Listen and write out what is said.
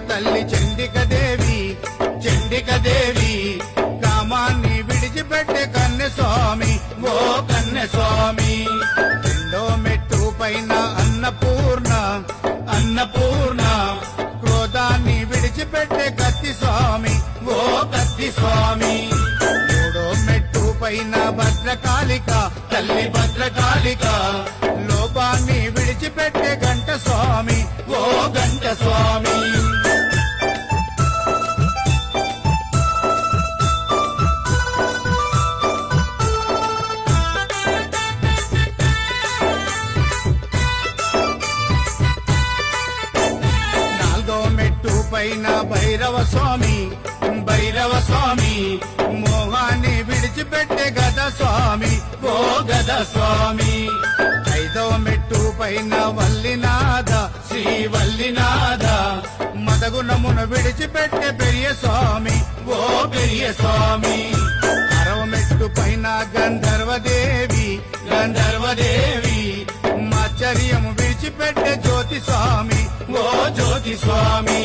తల్లి చండికదేవి చండికదేవి కామాన్ని విడిచిపెట్టే కన్యస్వామి ఓ కన్యస్వామి రెండో మెట్టు పైన అన్నపూర్ణ అన్నపూర్ణ క్రోధాన్ని విడిచిపెట్టే కత్తి స్వామి ఓ కత్తి స్వామి మూడో మెట్టు పైన భద్రకాళిక తల్లి భద్రకాళిక లోపాన్ని విడిచిపెట్టే గంట స్వామి ఓ గంట స్వామి నాలుగో మెట్టు పైన భైరవ స్వామి భైరవ స్వామి మోహాన్ని విడిచిపెట్టే గద స్వామి ఓ గద స్వామి ఐదో మెట్టు పైన వల్లినాథ శ్రీ వల్లినాథ మదగుణమును విడిచిపెట్టే పెరియ స్వామి ఓ పెరియ స్వామి ఆరవ మెట్టు పైన గంధర్వదేవి గంధర్వదేవి మాచర్యము విడిచిపెట్టే జ్యోతి స్వామి ఓ జ్యోతి స్వామి